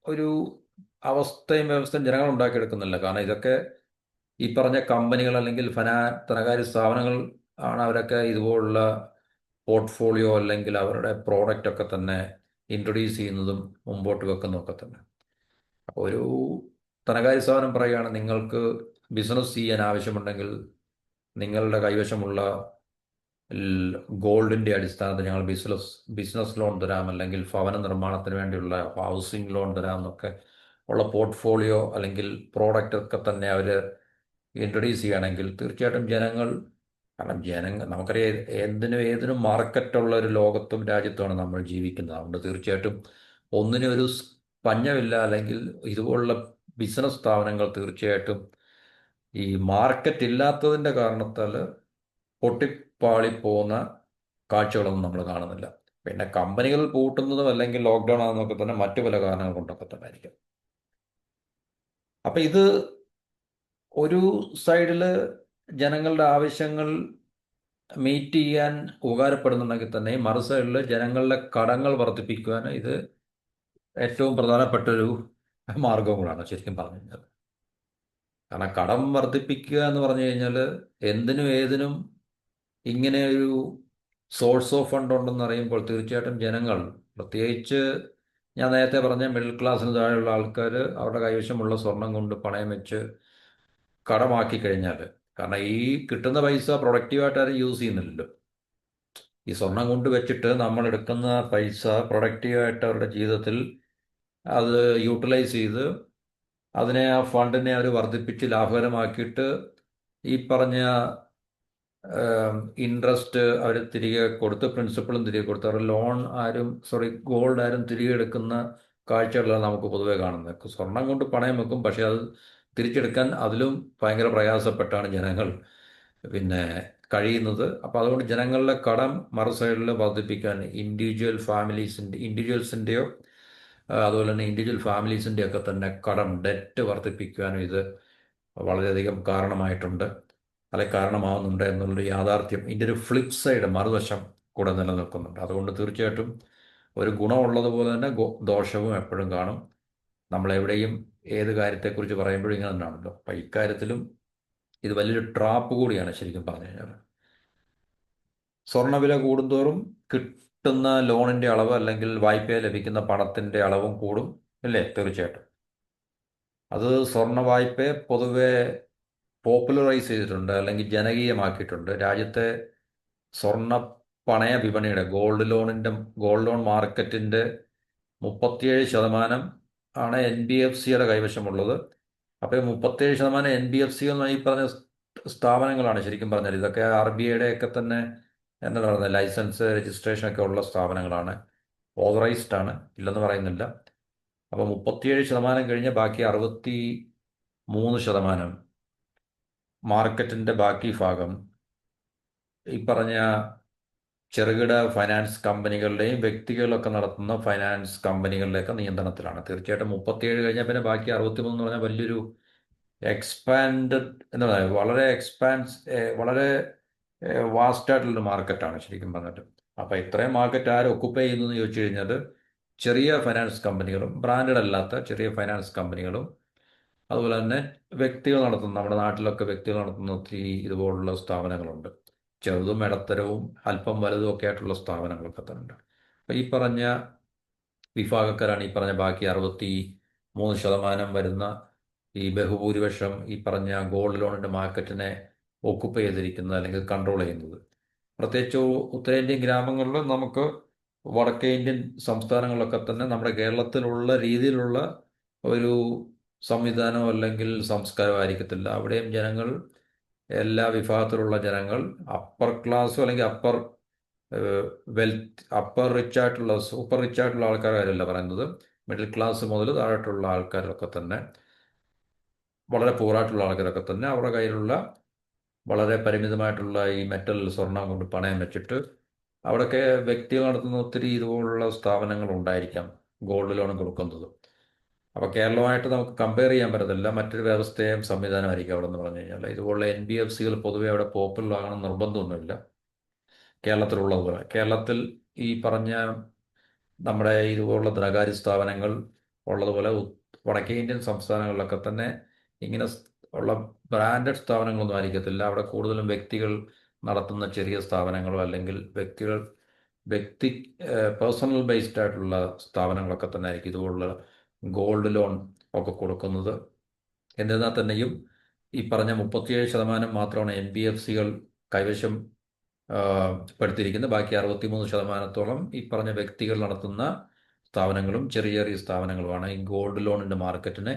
ഒരു അവസ്ഥയും വ്യവസ്ഥയും ജനങ്ങൾ ഉണ്ടാക്കിയെടുക്കുന്നില്ല. കാരണം ഇതൊക്കെ ഈ പറഞ്ഞ കമ്പനികൾ അല്ലെങ്കിൽ ധനകാര്യ സ്ഥാപനങ്ങൾ ആണ് അവരൊക്കെ ഇതുപോലുള്ള പോർട്ട്ഫോളിയോ അല്ലെങ്കിൽ അവരുടെ പ്രോഡക്റ്റ് ഒക്കെ തന്നെ ഇൻട്രൊഡ്യൂസ് ചെയ്യുന്നതും മുമ്പോട്ട് വെക്കുന്നതൊക്കെ തന്നെ. അപ്പോൾ ഒരു ധനകാര്യ സ്ഥാപനം പറയുകയാണ് നിങ്ങൾക്ക് ബിസിനസ് ചെയ്യാൻ ആവശ്യമുണ്ടെങ്കിൽ നിങ്ങളുടെ കൈവശമുള്ള ഗോൾഡിൻ്റെ അടിസ്ഥാനത്തിൽ ഞങ്ങൾ ബിസിനസ് ലോൺ തരാം, അല്ലെങ്കിൽ ഭവന നിർമ്മാണത്തിന് വേണ്ടിയുള്ള ഹൗസിംഗ് ലോൺ തരാം എന്നൊക്കെ ഉള്ള പോർട്ട്ഫോളിയോ അല്ലെങ്കിൽ പ്രോഡക്റ്റ് ഒക്കെ തന്നെ അവർ ഇൻട്രൊഡ്യൂസ് ചെയ്യുകയാണെങ്കിൽ തീർച്ചയായിട്ടും ജനങ്ങൾ, കാരണം നമുക്കറിയാം ഏതിനും മാർക്കറ്റുള്ള ഒരു ലോകത്തും രാജ്യത്തുമാണ് നമ്മൾ ജീവിക്കുന്നത്. അതുകൊണ്ട് തീർച്ചയായിട്ടും ഒന്നിനും ഒരു പഞ്ഞമില്ല, അല്ലെങ്കിൽ ഇതുപോലുള്ള ബിസിനസ് സ്ഥാപനങ്ങൾ തീർച്ചയായിട്ടും ഈ മാർക്കറ്റ് ഇല്ലാത്തതിൻ്റെ കാരണത്താൽ പൊട്ടിപ്പാളിപ്പോകുന്ന കാഴ്ചകളൊന്നും നമ്മൾ കാണുന്നില്ല. പിന്നെ കമ്പനികൾ പൂട്ടുന്നതും അല്ലെങ്കിൽ ലോക്ക്ഡൗൺ ആകുന്നതൊക്കെ തന്നെ മറ്റു പല കാരണങ്ങൾ കൊണ്ടൊക്കെ തന്നെ ആയിരിക്കും. അപ്പം ഇത് ഒരു സൈഡിൽ ജനങ്ങളുടെ ആവശ്യങ്ങൾ മീറ്റ് ചെയ്യാൻ ഉപകാരപ്പെടുന്നുണ്ടെങ്കിൽ തന്നെ മറു സൈഡിൽ ജനങ്ങളുടെ കടങ്ങൾ വർദ്ധിപ്പിക്കുവാൻ ഇത് ഏറ്റവും പ്രധാനപ്പെട്ടൊരു മാർഗവും കൂടാണ് ശരിക്കും പറഞ്ഞു കഴിഞ്ഞാൽ. കാരണം കടം വർദ്ധിപ്പിക്കുക എന്ന് പറഞ്ഞു കഴിഞ്ഞാൽ എന്തിനും ഏതിനും ഇങ്ങനെ ഒരു സോഴ്സ് ഓഫ് ഫണ്ട് ഉണ്ടെന്ന് അറിയുമ്പോൾ തീർച്ചയായിട്ടും ജനങ്ങൾ, പ്രത്യേകിച്ച് ഞാൻ നേരത്തെ പറഞ്ഞ മിഡിൽ ക്ലാസ്സിന് താഴെയുള്ള ആൾക്കാർ അവരുടെ കൈവശമുള്ള സ്വർണം കൊണ്ട് പണയം വെച്ച് കടമാക്കി കഴിഞ്ഞാൽ, കാരണം ഈ കിട്ടുന്ന പൈസ പ്രൊഡക്റ്റീവായിട്ട് ആരും യൂസ് ചെയ്യുന്നില്ലല്ലോ. ഈ സ്വർണം കൊണ്ട് വെച്ചിട്ട് നമ്മൾ എടുക്കുന്ന പൈസ പ്രൊഡക്റ്റീവായിട്ട് അവരുടെ ജീവിതത്തിൽ അത് യൂട്ടിലൈസ് ചെയ്ത് അതിനെ ആ ഫണ്ടിനെ അവർ വർദ്ധിപ്പിച്ച് ലാഭകരമാക്കിയിട്ട് ഈ പറഞ്ഞ ഇൻട്രസ്റ്റ് അവർ തിരികെ കൊടുത്ത് പ്രിൻസിപ്പളും തിരികെ കൊടുത്ത് അവരുടെ ലോൺ ഗോൾഡ് ആരും തിരികെ എടുക്കുന്ന കാഴ്ചകളാണ് നമുക്ക് പൊതുവെ കാണുന്നത്. സ്വർണം കൊണ്ട് പണയം വെക്കും, പക്ഷെ അത് തിരിച്ചെടുക്കാൻ അതിലും ഭയങ്കര പ്രയാസപ്പെട്ടാണ് ജനങ്ങൾ പിന്നെ കഴിയുന്നത്. അപ്പോൾ അതുകൊണ്ട് ജനങ്ങളുടെ കടം മറു സൈഡിൽ വർദ്ധിപ്പിക്കാൻ ഇൻഡിവിജ്വൽസിൻ്റെയോ അതുപോലെ തന്നെ ഇൻഡിവിജ്വൽ ഫാമിലീസിൻ്റെയൊക്കെ തന്നെ കടം ഡെറ്റ് വർദ്ധിപ്പിക്കുവാനും ഇത് വളരെയധികം കാരണമായിട്ടുണ്ട്, അല്ലെങ്കിൽ കാരണമാവുന്നുണ്ട് എന്നുള്ളൊരു യാഥാർത്ഥ്യം, ഇതിൻ്റെ ഒരു ഫ്ലിപ്പ് സൈഡ് മറുവശം കൂടെ നിലനിൽക്കുന്നുണ്ട്. അതുകൊണ്ട് തീർച്ചയായിട്ടും ഒരു ഗുണമുള്ളതുപോലെ തന്നെ ദോഷവും എപ്പോഴും കാണും. നമ്മളെവിടെയും ഏത് കാര്യത്തെക്കുറിച്ച് പറയുമ്പോഴും ഇങ്ങനെ തന്നെയാണല്ലോ. അപ്പം ഇക്കാര്യത്തിലും ഇത് വലിയൊരു ട്രാപ്പ് കൂടിയാണ് ശരിക്കും പറഞ്ഞു കഴിഞ്ഞാൽ. സ്വർണ്ണവില കൂടുന്തോറും കിട്ടുന്ന ലോണിൻ്റെ അളവ് അല്ലെങ്കിൽ വായ്പ ലഭിക്കുന്ന പണത്തിൻ്റെ അളവും കൂടും, അല്ലേ? തീർച്ചയായിട്ടും അത് സ്വർണ്ണ വായ്പയെ പൊതുവെ പോപ്പുലറൈസ് ചെയ്തിട്ടുണ്ട് അല്ലെങ്കിൽ ജനകീയമാക്കിയിട്ടുണ്ട്. രാജ്യത്തെ സ്വർണ്ണ പണയ വിപണിയുടെ ഗോൾഡ് ലോൺ മാർക്കറ്റിൻ്റെ 37% ആണ് NBFCയുടെ കൈവശമുള്ളത്. അപ്പോൾ 37% NBFC എന്ന് ഈ പറഞ്ഞ സ്ഥാപനങ്ങളാണ് ശരിക്കും പറഞ്ഞാൽ. ഇതൊക്കെ RBIയുടെ ഒക്കെ തന്നെ എന്താണ് പറയുന്നത്, ലൈസൻസ് രജിസ്ട്രേഷൻ ഒക്കെ ഉള്ള സ്ഥാപനങ്ങളാണ്, ഓതറൈസ്ഡ് ആണ്, ഇല്ലെന്ന് പറയുന്നില്ല. അപ്പോൾ 37% കഴിഞ്ഞ് ബാക്കി 63% മാർക്കറ്റിൻ്റെ ബാക്കി ഭാഗം ഈ പറഞ്ഞ ചെറുകിട ഫൈനാൻസ് കമ്പനികളുടെയും വ്യക്തികളൊക്കെ നടത്തുന്ന ഫൈനാൻസ് കമ്പനികളുടെയൊക്കെ നിയന്ത്രണത്തിലാണ്. തീർച്ചയായിട്ടും 37 കഴിഞ്ഞാൽ പിന്നെ ബാക്കി 63 എന്ന് പറഞ്ഞാൽ വലിയൊരു എക്സ്പാൻഡഡ് എന്താ പറയുക, വളരെ വാസ്റ്റായിട്ടുള്ളൊരു മാർക്കറ്റാണ് ശരിക്കും പറഞ്ഞിട്ട്. അപ്പോൾ ഇത്രയും മാർക്കറ്റ് ആര് ഒക്കുപ്പൈ ചെയ്യുന്നു എന്ന് ചോദിച്ചു കഴിഞ്ഞാൽ ചെറിയ ഫൈനാൻസ് കമ്പനികളും ബ്രാൻഡഡ് അല്ലാത്ത ചെറിയ ഫൈനാൻസ് കമ്പനികളും അതുപോലെ തന്നെ വ്യക്തികൾ നടത്തുന്ന, നമ്മുടെ നാട്ടിലൊക്കെ വ്യക്തികൾ നടത്തുന്ന ഒത്തിരി ഇതുപോലുള്ള സ്ഥാപനങ്ങളുണ്ട്. ചെറുതും ഇടത്തരവും അല്പം വലുതും ഒക്കെ ആയിട്ടുള്ള സ്ഥാപനങ്ങളൊക്കെ തന്നെ ഉണ്ട്. അപ്പം ഈ പറഞ്ഞ വിഭാഗക്കാരാണ് ഈ പറഞ്ഞ ബാക്കി 63% വരുന്ന ഈ ബഹുഭൂരിപക്ഷം ഈ പറഞ്ഞ ഗോൾഡ് ലോണിൻ്റെ മാർക്കറ്റിനെ ഓക്കുപ്പൈ ചെയ്തിരിക്കുന്നത് അല്ലെങ്കിൽ കൺട്രോൾ ചെയ്യുന്നത്. പ്രത്യേകിച്ച് ഉത്തരേന്ത്യൻ ഗ്രാമങ്ങളിൽ നമുക്ക് വടക്കേ ഇന്ത്യൻ സംസ്ഥാനങ്ങളിലൊക്കെ തന്നെ നമ്മുടെ കേരളത്തിലുള്ള രീതിയിലുള്ള ഒരു സംവിധാനം അല്ലെങ്കിൽ സംസ്കാരം ആയിരിക്കത്തില്ല. അവിടെയും ജനങ്ങൾ, എല്ലാ വിഭാഗത്തിലുള്ള ജനങ്ങൾ, അപ്പർ ക്ലാസ്സും അല്ലെങ്കിൽ വെൽത്ത്, അപ്പർ റിച്ച് ആയിട്ടുള്ള, സൂപ്പർ റിച്ച് ആയിട്ടുള്ള ആൾക്കാരല്ല പറയുന്നത്, മിഡിൽ ക്ലാസ് മുതൽ താഴോട്ടുള്ള ആൾക്കാരൊക്കെ തന്നെ, വളരെ പൂറായിട്ടുള്ള ആൾക്കാരൊക്കെ തന്നെ അവരുടെ കയ്യിലുള്ള വളരെ പരിമിതമായിട്ടുള്ള ഈ മെറ്റൽ സ്വർണം കൊണ്ട് പണയം വെച്ചിട്ട് അവിടെയൊക്കെ വ്യക്തികൾ നടത്തുന്ന ഒത്തിരി ഇതുപോലുള്ള സ്ഥാപനങ്ങൾ ഉണ്ടായിരിക്കാം ഗോൾഡ് ലോൺ കൊടുക്കുന്നത്. അപ്പോൾ കേരളമായിട്ട് നമുക്ക് കമ്പയർ ചെയ്യാൻ പറ്റത്തില്ല. മറ്റൊരു വ്യവസ്ഥയും സംവിധാനമായിരിക്കും അവിടെ എന്ന് പറഞ്ഞു കഴിഞ്ഞാൽ. ഇതുപോലുള്ള NBFCകൾ പൊതുവെ അവിടെ പോപ്പുലർ ആകണം നിർബന്ധമൊന്നുമില്ല. കേരളത്തിലുള്ളതുപോലെ കേരളത്തിൽ ഈ പറഞ്ഞ നമ്മുടെ ഇതുപോലുള്ള ധനകാര്യ സ്ഥാപനങ്ങൾ ഉള്ളതുപോലെ വടക്കേ ഇന്ത്യൻ സംസ്ഥാനങ്ങളിലൊക്കെ തന്നെ ഇങ്ങനെ ഉള്ള ബ്രാൻഡഡ് സ്ഥാപനങ്ങളൊന്നും ആയിരിക്കത്തില്ല. അവിടെ കൂടുതലും വ്യക്തികൾ നടത്തുന്ന ചെറിയ സ്ഥാപനങ്ങളോ അല്ലെങ്കിൽ വ്യക്തി പേഴ്സണൽ ബേസ്ഡ് ആയിട്ടുള്ള സ്ഥാപനങ്ങളൊക്കെ തന്നെ ആയിരിക്കും ഇതുപോലുള്ള ഗോൾഡ് ലോൺ ഒക്കെ കൊടുക്കുന്നത്. എന്നിരുന്നാൽ തന്നെയും ഈ പറഞ്ഞ 37% മാത്രമാണ് NBFCകൾ കൈവശം പെടുത്തിയിരിക്കുന്നത്. ബാക്കി 63%-ഓളം ഈ പറഞ്ഞ വ്യക്തികൾ നടത്തുന്ന സ്ഥാപനങ്ങളും ചെറിയ ചെറിയ സ്ഥാപനങ്ങളുമാണ് ഈ ഗോൾഡ് ലോണിൻ്റെ മാർക്കറ്റിനെ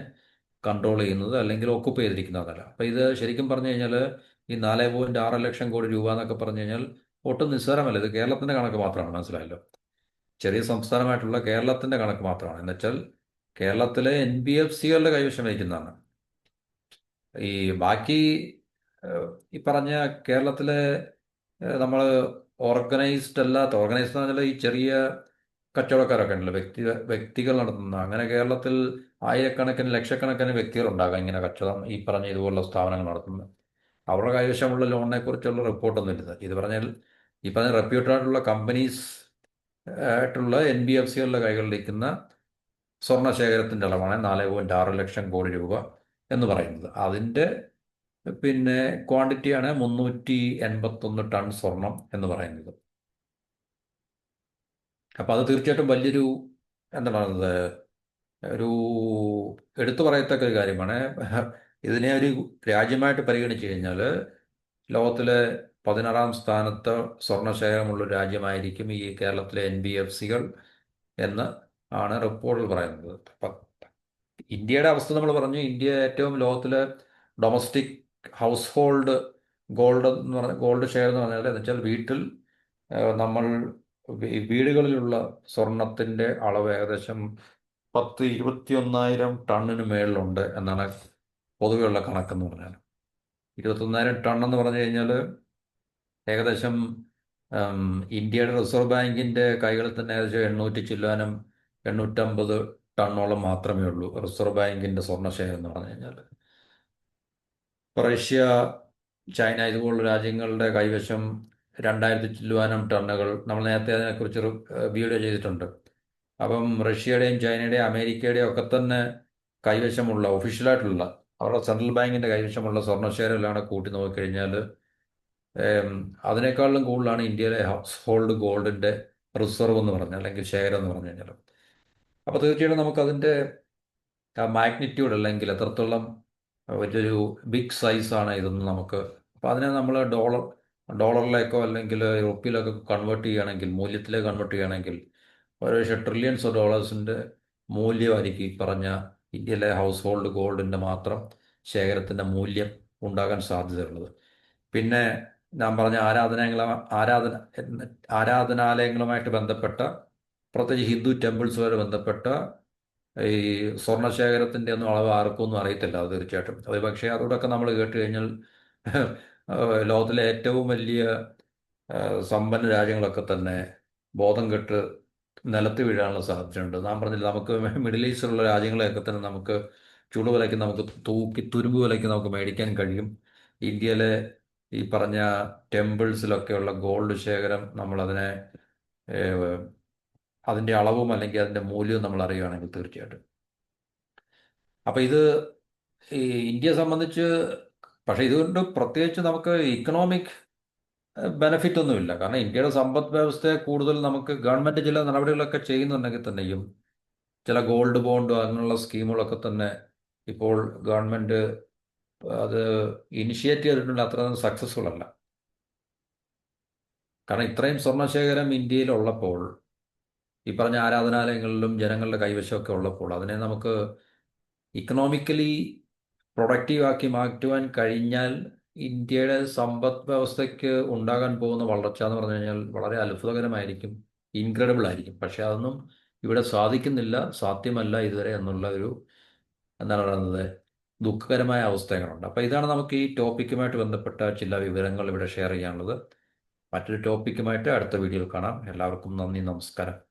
കൺട്രോൾ ചെയ്യുന്നത് അല്ലെങ്കിൽ ഒക്കുപ്പൈ ചെയ്തിരിക്കുന്നതല്ല. അപ്പോൾ ഇത് ശരിക്കും പറഞ്ഞു കഴിഞ്ഞാൽ ഈ 4.6 ലക്ഷം കോടി രൂപ എന്നൊക്കെ പറഞ്ഞു കഴിഞ്ഞാൽ ഒട്ടും നിസ്സാരമല്ല. ഇത് കേരളത്തിൻ്റെ കണക്ക് മാത്രമാണ്, മനസ്സിലായല്ലോ. ചെറിയ സംസ്ഥാനമായിട്ടുള്ള കേരളത്തിൻ്റെ കണക്ക് മാത്രമാണ്. എന്നുവെച്ചാൽ കേരളത്തിലെ NBFCകളുടെ കൈവശം വയ്ക്കുന്നതാണ്. ഈ ബാക്കി ഈ പറഞ്ഞ കേരളത്തിലെ നമ്മൾ ഓർഗനൈസ്ഡ് എന്ന് പറഞ്ഞാൽ ഈ ചെറിയ കച്ചവടക്കാരൊക്കെ ഉണ്ടല്ലോ, വ്യക്തികൾ നടത്തുന്ന, അങ്ങനെ കേരളത്തിൽ ആയിരക്കണക്കിന് ലക്ഷക്കണക്കിന് വ്യക്തികളുണ്ടാകാം ഇങ്ങനെ കച്ചവടം ഈ പറഞ്ഞ ഇതുപോലുള്ള സ്ഥാപനങ്ങൾ നടത്തുന്നത്. അവരുടെ കൈവശമുള്ള ലോണിനെ കുറിച്ചുള്ള റിപ്പോർട്ടൊന്നും ഇല്ല. ഇത് പറഞ്ഞാൽ ഈ പറഞ്ഞ റെപ്യൂട്ടഡ് ആയിട്ടുള്ള കമ്പനീസ് ആയിട്ടുള്ള NBFCകളുടെ കൈകളിലിരിക്കുന്ന സ്വർണ്ണശേഖരത്തിൻ്റെ അളവാണ് 4.6 ലക്ഷം കോടി രൂപ എന്ന് പറയുന്നത്. അതിൻ്റെ പിന്നെ ക്വാണ്ടിറ്റിയാണ് 381 ടൺ സ്വർണം എന്ന് പറയുന്നത്. അപ്പോൾ അത് തീർച്ചയായിട്ടും വലിയൊരു, എന്താ പറയുന്നത്, ഒരു എടുത്തു പറയത്തക്ക ഒരു കാര്യമാണ്. ഇതിനെ ഒരു രാജ്യമായിട്ട് പരിഗണിച്ചു കഴിഞ്ഞാൽ ലോകത്തിലെ 16-ാം സ്ഥാനത്ത് സ്വർണ്ണശേഖരമുള്ള രാജ്യമായിരിക്കും ഈ കേരളത്തിലെ NBFCകൾ എന്ന് ആണ് റിപ്പോർട്ടിൽ പറയുന്നത്. അപ്പം ഇന്ത്യയുടെ അവസ്ഥ നമ്മൾ പറഞ്ഞു. ഇന്ത്യ ഏറ്റവും ലോകത്തിലെ domestic house hold gold share എന്ന് പറഞ്ഞാൽ എന്ന് വെച്ചാൽ വീട്ടിൽ നമ്മൾ വീടുകളിലുള്ള സ്വർണത്തിൻ്റെ അളവ് ഏകദേശം 21,000 ടണ്ണിന് മേളിലുണ്ട് എന്നാണ് പൊതുവെയുള്ള കണക്കെന്ന് പറഞ്ഞാൽ. 21,000 ടൺ എന്ന് പറഞ്ഞു കഴിഞ്ഞാൽ ഏകദേശം ഇന്ത്യയുടെ റിസർവ് ബാങ്കിൻ്റെ കൈകളിൽ തന്നെ ഏകദേശം 800 ചില്ലാനും 850 ടണ്ണോളം മാത്രമേ ഉള്ളൂ റിസർവ് ബാങ്കിൻ്റെ സ്വർണ്ണശേഖരം എന്ന് പറഞ്ഞു കഴിഞ്ഞാൽ. റഷ്യ, ചൈന ഇതുപോലുള്ള രാജ്യങ്ങളുടെ കൈവശം 2000 ചില്ലുവാനം ടണ്ണുകൾ, നമ്മൾ നേരത്തെ അതിനെക്കുറിച്ചൊരു വീഡിയോ ചെയ്തിട്ടുണ്ട്. അപ്പം റഷ്യയുടെയും ചൈനയുടെയും അമേരിക്കയുടെയും ഒക്കെ തന്നെ കൈവശമുള്ള ഒഫീഷ്യലായിട്ടുള്ള അവരുടെ സെൻട്രൽ ബാങ്കിൻ്റെ കൈവശമുള്ള സ്വർണ്ണശേഖരമെല്ലാം കൂട്ടി നോക്കിക്കഴിഞ്ഞാൽ അതിനേക്കാളും കൂടുതലാണ് ഇന്ത്യയിലെ ഹൗസ് ഹോൾഡ് ഗോൾഡിൻ്റെ റിസർവ് എന്ന് പറഞ്ഞാൽ അല്ലെങ്കിൽ ശേഖരം എന്ന് പറഞ്ഞു കഴിഞ്ഞാൽ. അപ്പോൾ തീർച്ചയായിട്ടും നമുക്കതിൻ്റെ മാഗ്നിറ്റ്യൂഡ് അല്ലെങ്കിൽ എത്രത്തോളം വലിയൊരു ബിഗ് സൈസാണ് ഇതെന്ന് നമുക്ക്, അപ്പോൾ അതിനെ നമ്മൾ ഡോളറിലേക്കോ അല്ലെങ്കിൽ റുപ്പിയിലേക്കോ കൺവേർട്ട് ചെയ്യുകയാണെങ്കിൽ, മൂല്യത്തിലേക്ക് കൺവേർട്ട് ചെയ്യുകയാണെങ്കിൽ ഒരുപക്ഷെ ട്രില്യൺസ് ഓഫ് ഡോളേഴ്സിൻ്റെ മൂല്യമായിരിക്കും ഈ പറഞ്ഞ ഇന്ത്യയിലെ ഹൗസ് ഹോൾഡ് ഗോൾഡിൻ്റെ മാത്രം ശേഖരത്തിൻ്റെ മൂല്യം ഉണ്ടാകാൻ സാധ്യതയുള്ളത്. പിന്നെ ഞാൻ പറഞ്ഞ ആരാധനാലയങ്ങളുമായിട്ട് ബന്ധപ്പെട്ട, പ്രത്യേകിച്ച് ഹിന്ദു ടെമ്പിൾസുമായി ബന്ധപ്പെട്ട ഈ സ്വർണ്ണശേഖരത്തിൻ്റെ ഒന്നും അളവ് ആർക്കൊന്നും അറിയത്തില്ല. അത് തീർച്ചയായിട്ടും അത്, പക്ഷേ അതോടൊക്കെ നമ്മൾ കേട്ട് കഴിഞ്ഞാൽ ലോകത്തിലെ ഏറ്റവും വലിയ സമ്പന്ന രാജ്യങ്ങളൊക്കെ തന്നെ ബോധം കെട്ട് നിലത്ത് വീഴാനുള്ള സാധ്യതയുണ്ട്. നാം പറഞ്ഞില്ല, നമുക്ക് മിഡിൽ ഈസ്റ്റിലുള്ള രാജ്യങ്ങളെയൊക്കെ തന്നെ നമുക്ക് ചുടുവിലയ്ക്ക്, നമുക്ക് തുരുമ്പ് വിലയ്ക്ക് നമുക്ക് മേടിക്കാൻ കഴിയും. ഇന്ത്യയിലെ ഈ പറഞ്ഞ ടെമ്പിൾസിലൊക്കെയുള്ള ഗോൾഡ് ശേഖരം നമ്മളതിനെ അതിൻ്റെ അളവും അല്ലെങ്കിൽ അതിൻ്റെ മൂല്യവും നമ്മൾ അറിയുകയാണെങ്കിൽ തീർച്ചയായിട്ടും. അപ്പോൾ ഇത് ഈ ഇന്ത്യയെ സംബന്ധിച്ച് പക്ഷേ ഇതുകൊണ്ട് പ്രത്യേകിച്ച് നമുക്ക് ഇക്കണോമിക് ബെനിഫിറ്റ് ഒന്നുമില്ല. കാരണം ഇന്ത്യയുടെ സമ്പദ് വ്യവസ്ഥയെ കൂടുതൽ നമുക്ക് ഗവൺമെൻറ് ചില നടപടികളൊക്കെ ചെയ്യുന്നുണ്ടെങ്കിൽ തന്നെയും ചില ഗോൾഡ് ബോണ്ട് അങ്ങനെയുള്ള സ്കീമുകളൊക്കെ തന്നെ ഇപ്പോൾ ഗവൺമെൻറ് അത് ഇനിഷ്യേറ്റ് ചെയ്തിട്ടുണ്ട്, അത്ര സക്സസ്ഫുൾ അല്ല. കാരണം ഇത്രയും സ്വർണ്ണശേഖരം ഇന്ത്യയിലുള്ളപ്പോൾ, ഈ പറഞ്ഞ ആരാധനാലയങ്ങളിലും ജനങ്ങളുടെ കൈവശമൊക്കെ ഉള്ളപ്പോൾ അതിനെ നമുക്ക് ഇക്കണോമിക്കലി പ്രൊഡക്റ്റീവ് ആക്കി മാറ്റുവാൻ കഴിഞ്ഞാൽ ഇന്ത്യയുടെ സമ്പദ് വ്യവസ്ഥയ്ക്ക് ഉണ്ടാകാൻ പോകുന്ന വളർച്ച എന്ന് പറഞ്ഞു കഴിഞ്ഞാൽ വളരെ അത്ഭുതകരമായിരിക്കും, ഇൻക്രെഡിബിൾ ആയിരിക്കും. പക്ഷെ അതൊന്നും ഇവിടെ സാധിക്കുന്നില്ല, സാധ്യമല്ല ഇതുവരെ എന്നുള്ള ഒരു, എന്താണ് പറയുന്നത്, ദുഃഖകരമായ അവസ്ഥകളുണ്ട്. അപ്പോൾ ഇതാണ് നമുക്ക് ഈ ടോപ്പിക്കുമായിട്ട് ബന്ധപ്പെട്ട ചില വിവരങ്ങൾ ഇവിടെ ഷെയർ ചെയ്യാനുള്ളത്. മറ്റൊരു ടോപ്പിക്കുമായിട്ട് അടുത്ത വീഡിയോയിൽ കാണാം. എല്ലാവർക്കും നന്ദി, നമസ്കാരം.